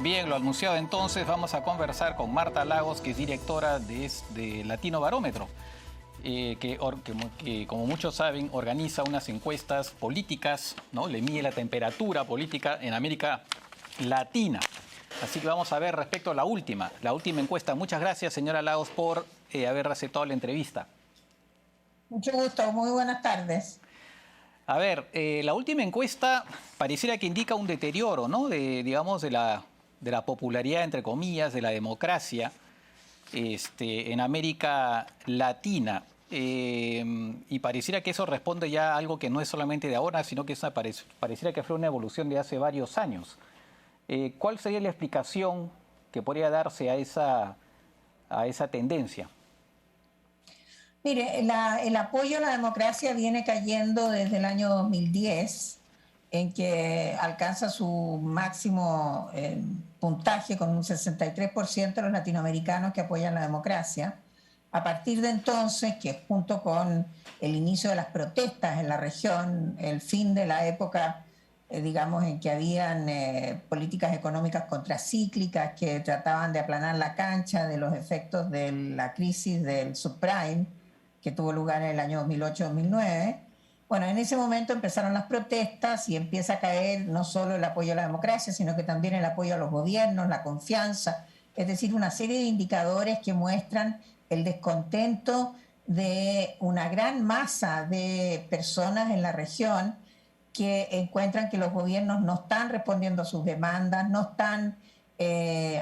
Bien, lo anunciado entonces, vamos a conversar con Marta Lagos, que es directora de Latino Barómetro, que como muchos saben organiza unas encuestas políticas, ¿no? Le mide la temperatura política en América Latina. Así que vamos a ver respecto a la última encuesta. Muchas gracias, señora Lagos, por haber aceptado la entrevista. Mucho gusto, muy buenas tardes. A ver, la última encuesta pareciera que indica un deterioro, ¿no? Digamos, de la popularidad, entre comillas, de la democracia en América Latina. Y pareciera que eso responde ya a algo que no es solamente de ahora, sino que pareciera que fue una evolución de hace varios años. ¿Cuál sería la explicación que podría darse a esa tendencia? Mire, el apoyo a la democracia viene cayendo desde el año 2010, en que alcanza su máximo puntaje con un 63% de los latinoamericanos que apoyan la democracia. A partir de entonces, que junto con el inicio de las protestas en la región, el fin de la época, digamos, en que habían políticas económicas contracíclicas que trataban de aplanar la cancha de los efectos de la crisis del subprime, que tuvo lugar en el año 2008-2009. Bueno, en ese momento empezaron las protestas y empieza a caer no solo el apoyo a la democracia, sino que también el apoyo a los gobiernos, la confianza, es decir, una serie de indicadores que muestran el descontento de una gran masa de personas en la región que encuentran que los gobiernos no están respondiendo a sus demandas, no están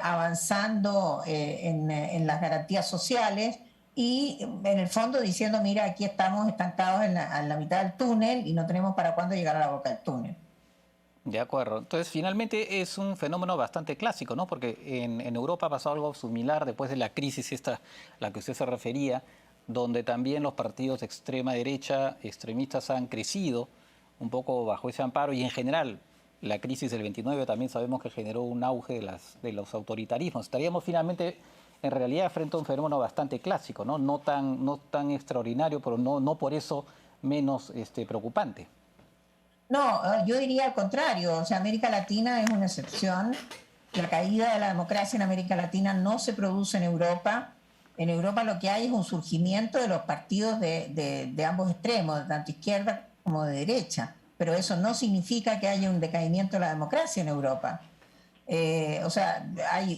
avanzando en las garantías sociales, y en el fondo diciendo, mira, aquí estamos estancados en la mitad del túnel y no tenemos para cuándo llegar a la boca del túnel. De acuerdo. Entonces, finalmente es un fenómeno bastante clásico, ¿no? Porque en Europa ha pasado algo similar después de la crisis esta, a la que usted se refería, donde también los partidos de extrema derecha, extremistas, han crecido un poco bajo ese amparo, y en general la crisis del 29 también sabemos que generó un auge de los autoritarismos. Estaríamos finalmente en realidad frente a un fenómeno bastante clásico, ¿no? No tan extraordinario, pero no por eso menos preocupante. No, yo diría al contrario. O sea, América Latina es una excepción. La caída de la democracia en América Latina no se produce en Europa. En Europa lo que hay es un surgimiento de los partidos de ambos extremos, de tanto izquierda como de derecha. Pero eso no significa que haya un decaimiento de la democracia en Europa. O sea,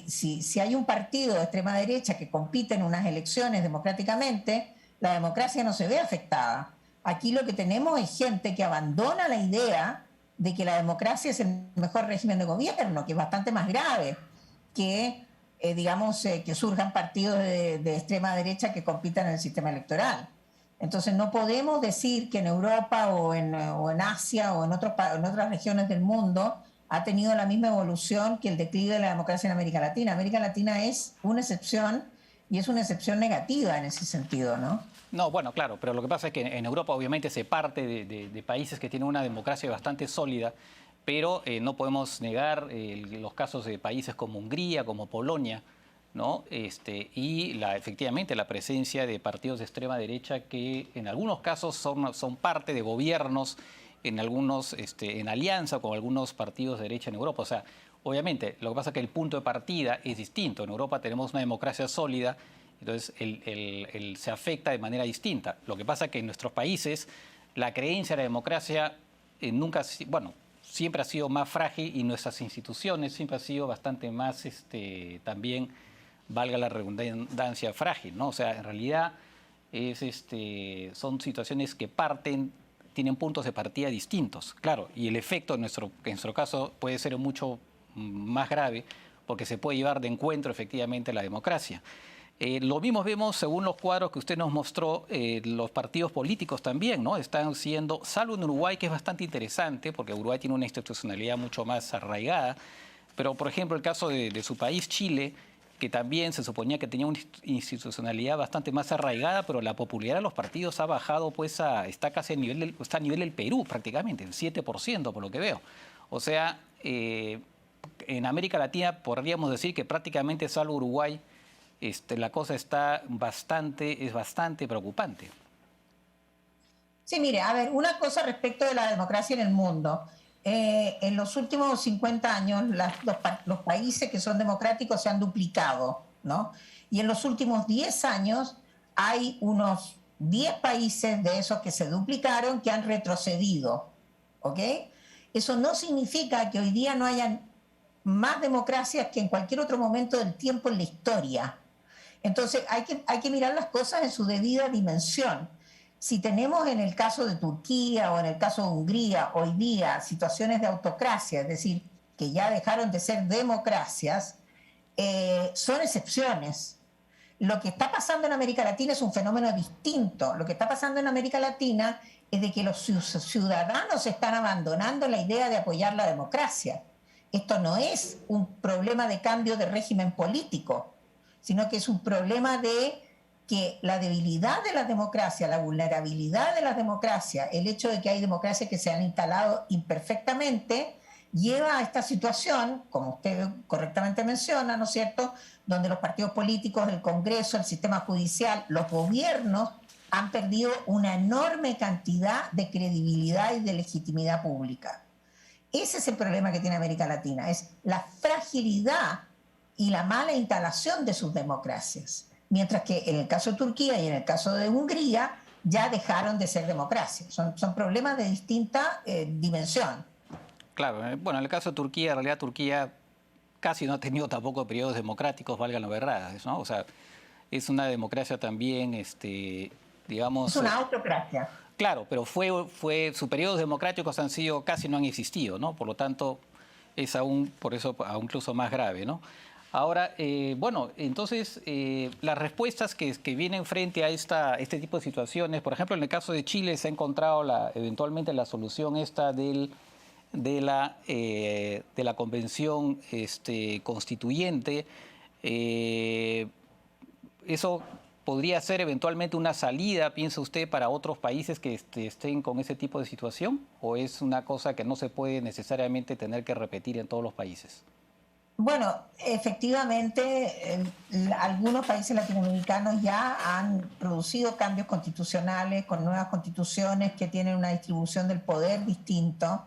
si hay un partido de extrema derecha que compite en unas elecciones democráticamente, la democracia no se ve afectada. Aquí lo que tenemos es gente que abandona la idea de que la democracia es el mejor régimen de gobierno, que es bastante más grave que, que surjan partidos de extrema derecha que compitan en el sistema electoral. Entonces no podemos decir que en Europa o en Asia o en otras regiones del mundo ha tenido la misma evolución que el declive de la democracia en América Latina. América Latina es una excepción, y es una excepción negativa en ese sentido, ¿no? No, bueno, claro, pero lo que pasa es que en Europa obviamente se parte de países que tienen una democracia bastante sólida, pero no podemos negar los casos de países como Hungría, como Polonia, ¿no? Y efectivamente la presencia de partidos de extrema derecha que en algunos casos son parte de gobiernos, en algunos en alianza con algunos partidos de derecha en Europa. O sea, obviamente, lo que pasa es que el punto de partida es distinto. En Europa tenemos una democracia sólida, entonces se afecta de manera distinta. Lo que pasa es que en nuestros países la creencia en la democracia siempre ha sido más frágil, y nuestras instituciones siempre han sido bastante más, también, valga la redundancia, frágil, ¿no? O sea, en realidad son situaciones que tienen puntos de partida distintos, claro, y el efecto en nuestro caso puede ser mucho más grave, porque se puede llevar de encuentro efectivamente a la democracia. Lo mismo vemos según los cuadros que usted nos mostró, los partidos políticos también, ¿no? Están siendo, salvo en Uruguay, que es bastante interesante, porque Uruguay tiene una institucionalidad mucho más arraigada, pero por ejemplo el caso de su país, Chile, que también se suponía que tenía una institucionalidad bastante más arraigada, pero la popularidad de los partidos ha bajado, pues está casi a nivel del Perú prácticamente, el 7% por lo que veo. O sea, en América Latina podríamos decir que prácticamente salvo Uruguay, la cosa es bastante preocupante. Sí, mire, a ver, una cosa respecto de la democracia en el mundo. En los últimos 50 años los países que son democráticos se han duplicado, ¿no? Y en los últimos 10 años hay unos 10 países de esos que se duplicaron que han retrocedido, ¿ok? Eso no significa que hoy día no hayan más democracias que en cualquier otro momento del tiempo en la historia. Entonces hay que mirar las cosas en su debida dimensión. Si tenemos en el caso de Turquía o en el caso de Hungría hoy día situaciones de autocracia, es decir, que ya dejaron de ser democracias, son excepciones. Lo que está pasando en América Latina es un fenómeno distinto. Lo que está pasando en América Latina es de que los ciudadanos están abandonando la idea de apoyar la democracia. Esto no es un problema de cambio de régimen político, sino que es un problema de que la debilidad de la democracia, la vulnerabilidad de la democracia, el hecho de que hay democracias que se han instalado imperfectamente, lleva a esta situación, como usted correctamente menciona, ¿no es cierto?, donde los partidos políticos, el Congreso, el sistema judicial, los gobiernos han perdido una enorme cantidad de credibilidad y de legitimidad pública. Ese es el problema que tiene América Latina, es la fragilidad y la mala instalación de sus democracias. Mientras que en el caso de Turquía y en el caso de Hungría ya dejaron de ser democracias. Son problemas de distinta dimensión. Claro, bueno, en el caso de Turquía, en realidad Turquía casi no ha tenido tampoco periodos democráticos, valgan las verdades, ¿no? O sea, es una democracia también, digamos... Es una autocracia. Claro, pero sus periodos democráticos casi no han existido, ¿no? Por lo tanto, es aún, por eso, aún incluso más grave, ¿no? Ahora, bueno, entonces, las respuestas que vienen frente a este tipo de situaciones, por ejemplo, en el caso de Chile se ha encontrado eventualmente la solución esta de la convención constituyente. Eso podría ser eventualmente una salida, piensa usted, para otros países que estén con ese tipo de situación, o es una cosa que no se puede necesariamente tener que repetir en todos los países. Bueno, efectivamente, algunos países latinoamericanos ya han producido cambios constitucionales con nuevas constituciones que tienen una distribución del poder distinto,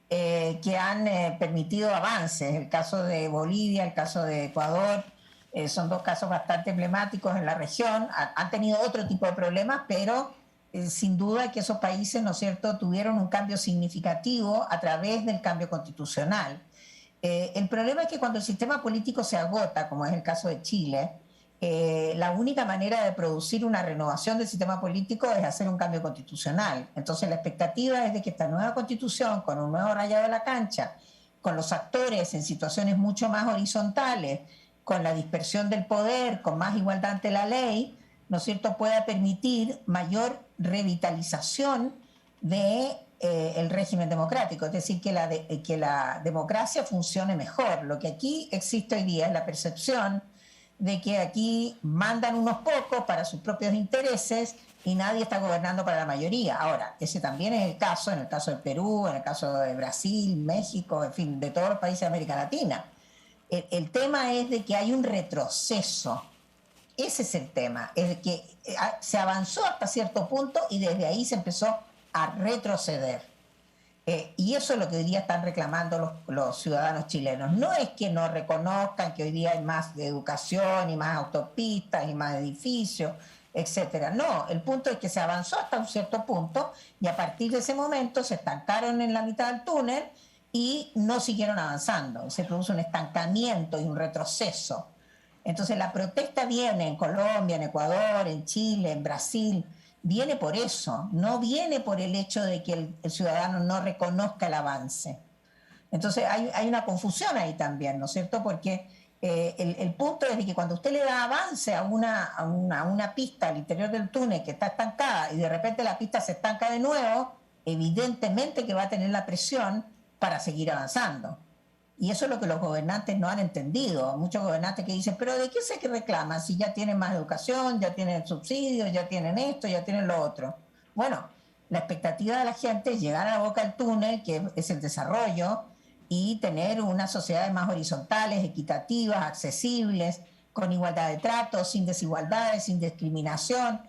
que han permitido avances. El caso de Bolivia, el caso de Ecuador, son dos casos bastante emblemáticos en la región. Han tenido otro tipo de problemas, pero sin duda que esos países, ¿no es cierto?, tuvieron un cambio significativo a través del cambio constitucional. El problema es que cuando el sistema político se agota, como es el caso de Chile, la única manera de producir una renovación del sistema político es hacer un cambio constitucional. Entonces la expectativa es de que esta nueva constitución, con un nuevo rayado de la cancha, con los actores en situaciones mucho más horizontales, con la dispersión del poder, con más igualdad ante la ley, ¿no es cierto?, pueda permitir mayor revitalización de el régimen democrático, es decir, que la democracia funcione mejor. Lo que aquí existe hoy día es la percepción de que aquí mandan unos pocos para sus propios intereses y nadie está gobernando para la mayoría. Ahora, ese también es el caso en el caso de Perú, en el caso de Brasil, México, en fin, de todos los países de América Latina. El tema es de que hay un retroceso. Ese es el tema, es de que se avanzó hasta cierto punto y desde ahí se empezó a retroceder. Y eso es lo que hoy día están reclamando los ciudadanos chilenos. No es que no reconozcan que hoy día hay más de educación y más autopistas y más edificios, etcétera. No, el punto es que se avanzó hasta un cierto punto y a partir de ese momento se estancaron en la mitad del túnel y no siguieron avanzando. Se produce un estancamiento y un retroceso. Entonces la protesta viene en Colombia, en Ecuador, en Chile, en Brasil. Viene por eso, no viene por el hecho de que el ciudadano no reconozca el avance. Entonces hay una confusión ahí también, ¿no es cierto? Porque el punto es de que cuando usted le da avance a una pista al interior del túnel que está estancada y de repente la pista se estanca de nuevo, evidentemente que va a tener la presión para seguir avanzando. Y eso es lo que los gobernantes no han entendido. Muchos gobernantes que dicen, pero ¿de qué se reclaman? Si ya tienen más educación, ya tienen subsidios, ya tienen esto, ya tienen lo otro. Bueno, la expectativa de la gente es llegar a la boca del túnel, que es el desarrollo, y tener unas sociedades más horizontales, equitativas, accesibles, con igualdad de trato, sin desigualdades, sin discriminación,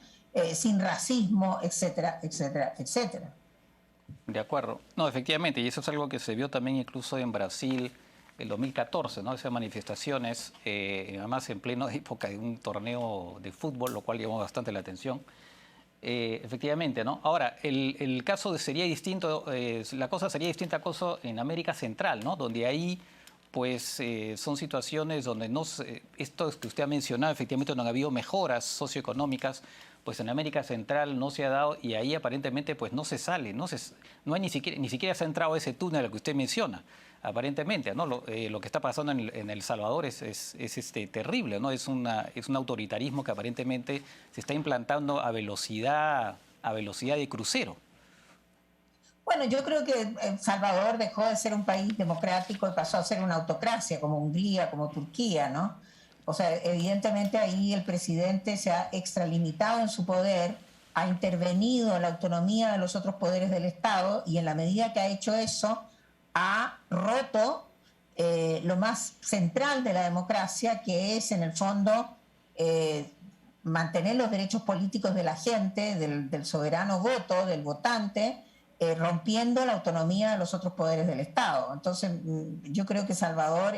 sin racismo, etcétera, etcétera, etcétera. De acuerdo. No, efectivamente, y eso es algo que se vio también incluso en Brasil el 2014, ¿no? Esas manifestaciones, además en plena época de un torneo de fútbol, lo cual llamó bastante la atención. Efectivamente, ¿no? Ahora, el caso sería distinto, la cosa sería distinta a caso en América Central, ¿no? Donde ahí, pues, son situaciones donde no esto que usted ha mencionado, efectivamente, no ha habido mejoras socioeconómicas, pues en América Central no se ha dado y ahí aparentemente, pues, no se sale, no hay ni siquiera se ha entrado a ese túnel al que usted menciona. Aparentemente, ¿no? Lo que está pasando en El Salvador es terrible, ¿no? Es un autoritarismo que aparentemente se está implantando a velocidad de crucero. Bueno, yo creo que El Salvador dejó de ser un país democrático y pasó a ser una autocracia, como Hungría, como Turquía, ¿no? O sea, evidentemente ahí el presidente se ha extralimitado en su poder, ha intervenido en la autonomía de los otros poderes del Estado y en la medida que ha hecho eso, ha roto lo más central de la democracia, que es en el fondo eh, mantener los derechos políticos de la gente, del soberano voto, del votante, rompiendo la autonomía de los otros poderes del Estado. Entonces, yo creo que Salvador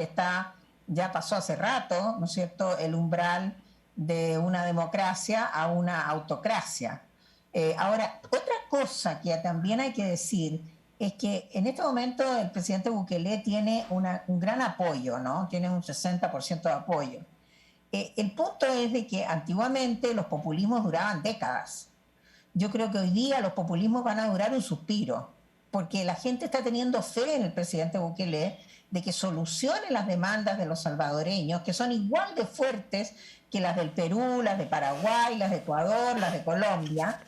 ya pasó hace rato, ¿no es cierto?, el umbral de una democracia a una autocracia. Ahora, otra cosa que también hay que decir es que en este momento el presidente Bukele tiene un gran apoyo, ¿no? Tiene un 60% de apoyo. El punto es de que antiguamente los populismos duraban décadas. Yo creo que hoy día los populismos van a durar un suspiro, porque la gente está teniendo fe en el presidente Bukele de que solucione las demandas de los salvadoreños, que son igual de fuertes que las del Perú, las de Paraguay, las de Ecuador, las de Colombia.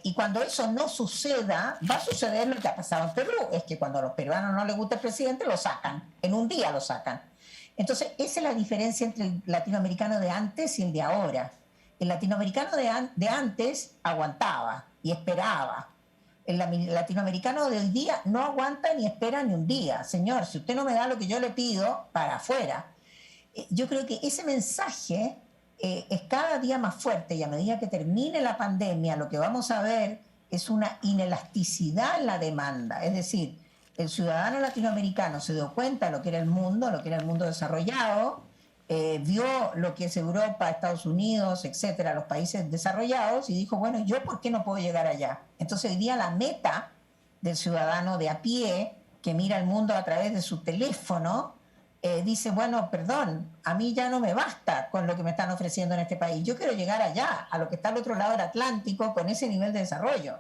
Y cuando eso no suceda, va a suceder lo que ha pasado en Perú, es que cuando a los peruanos no les gusta el presidente, lo sacan, en un día lo sacan. Entonces, esa es la diferencia entre el latinoamericano de antes y el de ahora. El latinoamericano de antes aguantaba y esperaba. El latinoamericano de hoy día no aguanta ni espera ni un día. Señor, si usted no me da lo que yo le pido, para afuera. Yo creo que ese mensaje es cada día más fuerte y a medida que termine la pandemia, lo que vamos a ver es una inelasticidad en la demanda. Es decir, el ciudadano latinoamericano se dio cuenta de lo que era el mundo desarrollado, vio lo que es Europa, Estados Unidos, etcétera, los países desarrollados y dijo, bueno, ¿yo por qué no puedo llegar allá? Entonces hoy día la meta del ciudadano de a pie que mira el mundo a través de su teléfono dice, bueno, perdón, a mí ya no me basta con lo que me están ofreciendo en este país, yo quiero llegar allá, a lo que está al otro lado del Atlántico, con ese nivel de desarrollo.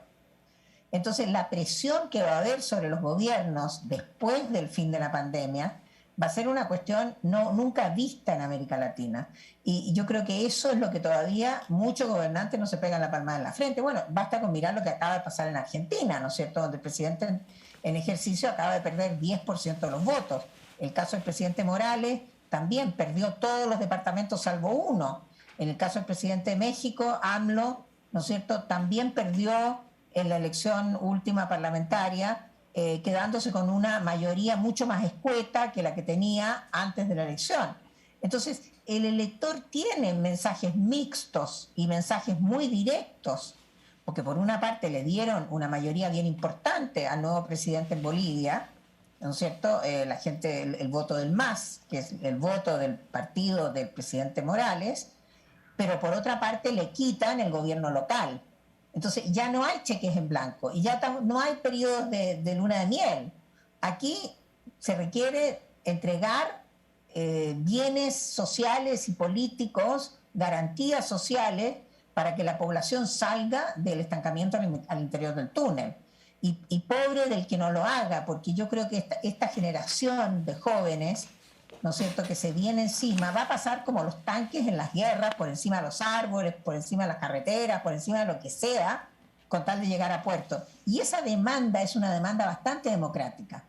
Entonces la presión que va a haber sobre los gobiernos después del fin de la pandemia va a ser una cuestión nunca vista en América Latina. Y yo creo que eso es lo que todavía muchos gobernantes no se pegan la palma en la frente. Bueno, basta con mirar lo que acaba de pasar en Argentina, ¿no es cierto?, donde el presidente en ejercicio acaba de perder 10% de los votos. El caso del presidente Morales también perdió todos los departamentos salvo uno. En el caso del presidente de México, AMLO, ¿no es cierto?, también perdió en la elección última parlamentaria, quedándose con una mayoría mucho más escueta que la que tenía antes de la elección. Entonces, el elector tiene mensajes mixtos y mensajes muy directos, porque por una parte le dieron una mayoría bien importante al nuevo presidente en Bolivia, ¿no es cierto? La gente, el voto del MAS, que es el voto del partido del presidente Morales, pero por otra parte le quitan el gobierno local. Entonces ya no hay cheques en blanco y ya no hay periodos de luna de miel. Aquí se requiere entregar bienes sociales y políticos, garantías sociales para que la población salga del estancamiento al interior del túnel. Y pobre del que no lo haga, porque yo creo que esta generación de jóvenes, ¿no es cierto?, que se viene encima, va a pasar como los tanques en las guerras, por encima de los árboles, por encima de las carreteras, por encima de lo que sea, con tal de llegar a puerto. Y esa demanda es una demanda bastante democrática,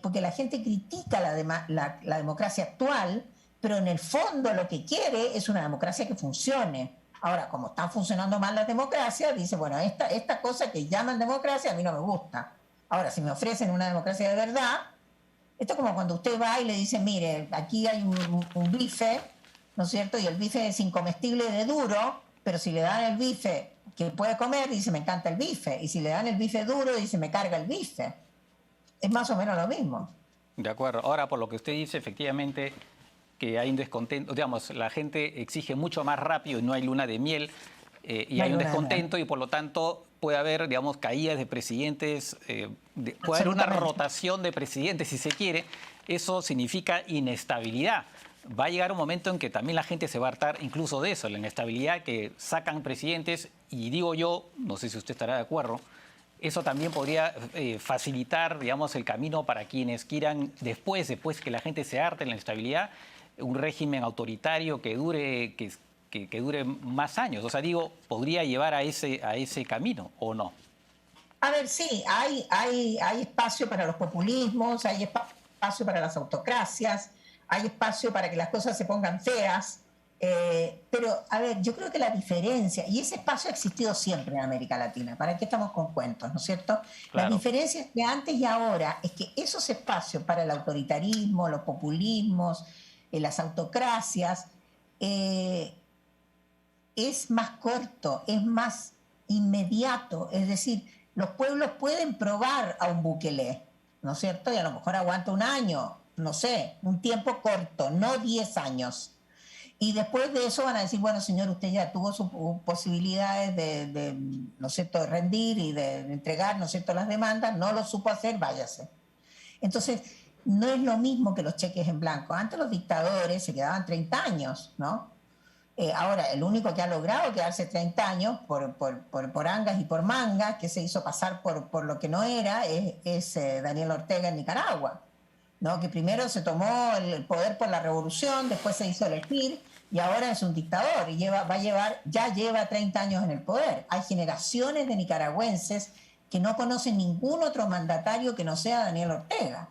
porque la gente critica la democracia actual, pero en el fondo lo que quiere es una democracia que funcione. Ahora, como están funcionando mal las democracias, dice, bueno, esta cosa que llaman democracia a mí no me gusta. Ahora, si me ofrecen una democracia de verdad, esto es como cuando usted va y le dice, mire, aquí hay un bife, ¿no es cierto? Y el bife es incomestible de duro, pero si le dan el bife que puede comer, dice, me encanta el bife. Y si le dan el bife duro, dice, me carga el bife. Es más o menos lo mismo. De acuerdo. Ahora, por lo que usted dice, efectivamente, que hay un descontento, digamos, la gente exige mucho más rápido y no hay luna de miel, y No hay hay un luna de miel. descontento y por lo tanto puede haber, digamos, caídas de presidentes, puede haber una rotación de presidentes si se quiere. Eso significa inestabilidad. Va a llegar un momento en que también la gente se va a hartar incluso de eso, la inestabilidad que sacan presidentes, y digo yo, no sé si usted estará de acuerdo, eso también podría facilitar, digamos, el camino para quienes quieran después que la gente se harte en la inestabilidad, un régimen autoritario que dure, que dure más años. O sea, digo, podría llevar a ese camino, ¿o no? A ver, sí, hay espacio para los populismos, hay espacio para las autocracias, hay espacio para que las cosas se pongan feas. Pero, a ver, yo creo que la diferencia, y ese espacio ha existido siempre en América Latina, ¿para qué estamos con cuentos, no es cierto? La Claro. diferencia entre antes y ahora es que esos espacios para el autoritarismo, los populismos, las autocracias, eh, es más corto, es más inmediato, es decir, los pueblos pueden probar a un Bukele, ¿no es cierto? Y a lo mejor aguanta un año, no sé, un tiempo corto, no 10 años. Y después de eso van a decir, bueno, señor, usted ya tuvo sus posibilidades de, ¿no es cierto?, de rendir y de entregar, ¿no es cierto?, las demandas, no lo supo hacer, váyase. Entonces, no es lo mismo que los cheques en blanco. Antes los dictadores se quedaban 30 años, ¿no? Ahora, el único que ha logrado quedarse 30 años por angas y por mangas, que se hizo pasar por lo que no era, es Daniel Ortega en Nicaragua, ¿no? Que primero se tomó el poder por la revolución, después se hizo elegir y ahora es un dictador y ya lleva 30 años en el poder. Hay generaciones de nicaragüenses que no conocen ningún otro mandatario que no sea Daniel Ortega.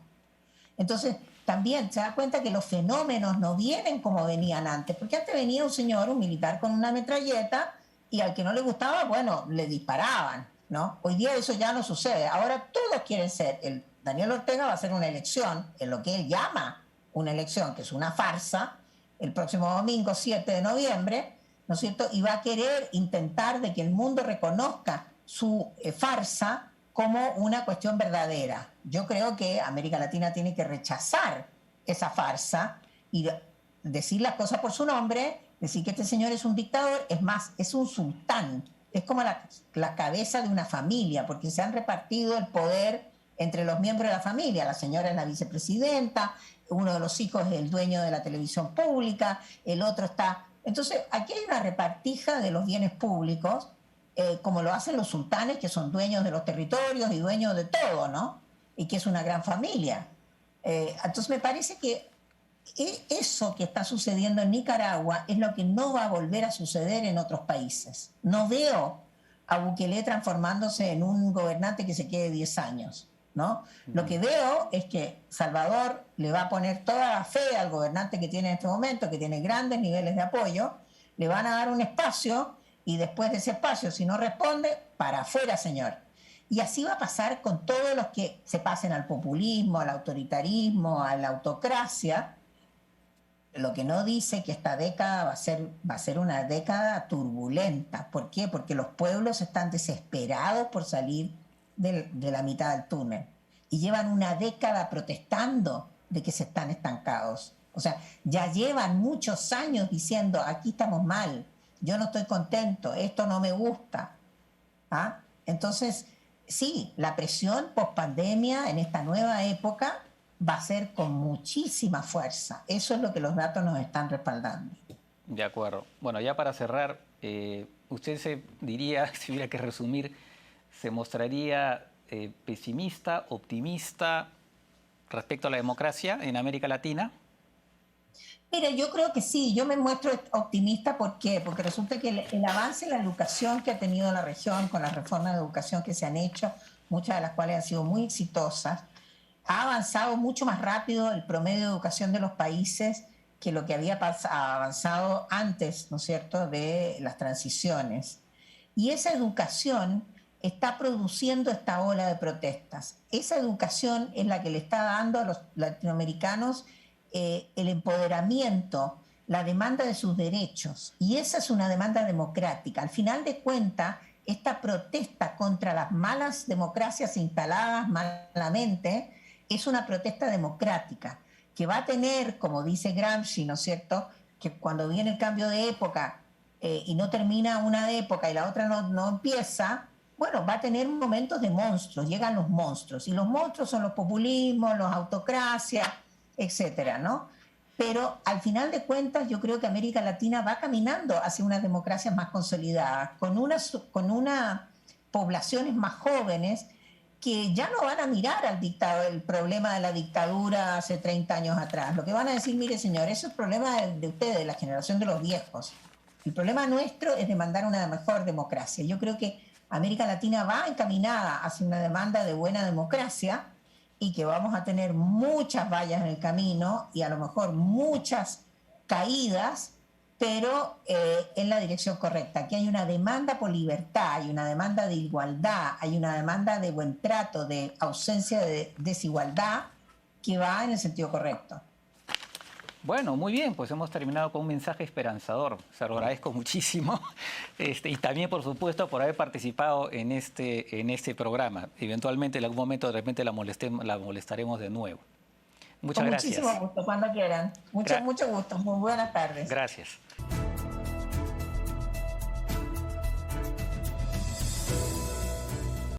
Entonces, también se da cuenta que los fenómenos no vienen como venían antes, porque antes venía un señor, un militar con una metralleta y al que no le gustaba, bueno, le disparaban, ¿no? Hoy día eso ya no sucede. Ahora todos quieren ser. Daniel Ortega va a hacer una elección, en lo que él llama una elección, que es una farsa, el próximo domingo 7 de noviembre, ¿no es cierto? Y va a querer intentar de que el mundo reconozca su farsa como una cuestión verdadera. Yo creo que América Latina tiene que rechazar esa farsa y decir las cosas por su nombre, decir que este señor es un dictador, es más, es un sultán, es como la cabeza de una familia, porque se han repartido el poder entre los miembros de la familia. La señora es la vicepresidenta, uno de los hijos es el dueño de la televisión pública, el otro está... Entonces, aquí hay una repartija de los bienes públicos, como lo hacen los sultanes, que son dueños de los territorios y dueños de todo, ¿no? Y que es una gran familia. Entonces me parece que eso que está sucediendo en Nicaragua es lo que no va a volver a suceder en otros países. No veo a Bukele transformándose en un gobernante que se quede 10 años, ¿no? Lo que veo es que Salvador le va a poner toda la fe al gobernante que tiene en este momento, que tiene grandes niveles de apoyo, le van a dar un espacio y después de ese espacio, si no responde, para afuera, señor. Y así va a pasar con todos los que se pasen al populismo, al autoritarismo, a la autocracia. Lo que no dice que esta década va a ser una década turbulenta. ¿Por qué? Porque los pueblos están desesperados por salir de la mitad del túnel y llevan una década protestando de que se están estancados. O sea, ya llevan muchos años diciendo, aquí estamos mal, yo no estoy contento, esto no me gusta. ¿Ah? Entonces, sí, la presión post-pandemia en esta nueva época va a ser con muchísima fuerza. Eso es lo que los datos nos están respaldando. De acuerdo. Bueno, ya para cerrar, usted se diría, si hubiera que resumir, ¿se mostraría pesimista, optimista respecto a la democracia en América Latina? Mira, yo creo que sí, yo me muestro optimista. ¿Por qué? Porque resulta que el avance en la educación que ha tenido la región, con las reformas de educación que se han hecho, muchas de las cuales han sido muy exitosas, ha avanzado mucho más rápido el promedio de educación de los países que lo que había avanzado antes, ¿no es cierto?, de las transiciones. Y esa educación está produciendo esta ola de protestas. Esa educación es la que le está dando a los latinoamericanos el empoderamiento, la demanda de sus derechos. Y esa es una demanda democrática. Al final de cuentas, esta protesta contra las malas democracias instaladas malamente es una protesta democrática que va a tener, como dice Gramsci, ¿no es cierto?, que cuando viene el cambio de época y no termina una época y la otra no empieza, bueno, va a tener momentos de monstruos, llegan los monstruos, y los monstruos son los populismos, las autocracias, etcétera, ¿no? Pero al final de cuentas yo creo que América Latina va caminando hacia unas democracias más consolidadas, con unas poblaciones más jóvenes que ya no van a mirar al dictador, el problema de la dictadura hace 30 años atrás. Lo que van a decir, mire señor, eso es problema de ustedes, de la generación de los viejos. El problema nuestro es demandar una mejor democracia. Yo creo que América Latina va encaminada hacia una demanda de buena democracia y que vamos a tener muchas vallas en el camino y a lo mejor muchas caídas, pero en la dirección correcta. Aquí hay una demanda por libertad, hay una demanda de igualdad, hay una demanda de buen trato, de ausencia de desigualdad, que va en el sentido correcto. Bueno, muy bien, pues hemos terminado con un mensaje esperanzador. Se lo agradezco muchísimo. Y también, por supuesto, por haber participado en este programa. Eventualmente, en algún momento, de repente la molestaremos de nuevo. Muchas Con gracias. muchísimo gusto, cuando quieran. Mucho gusto. Muy buenas tardes. Gracias.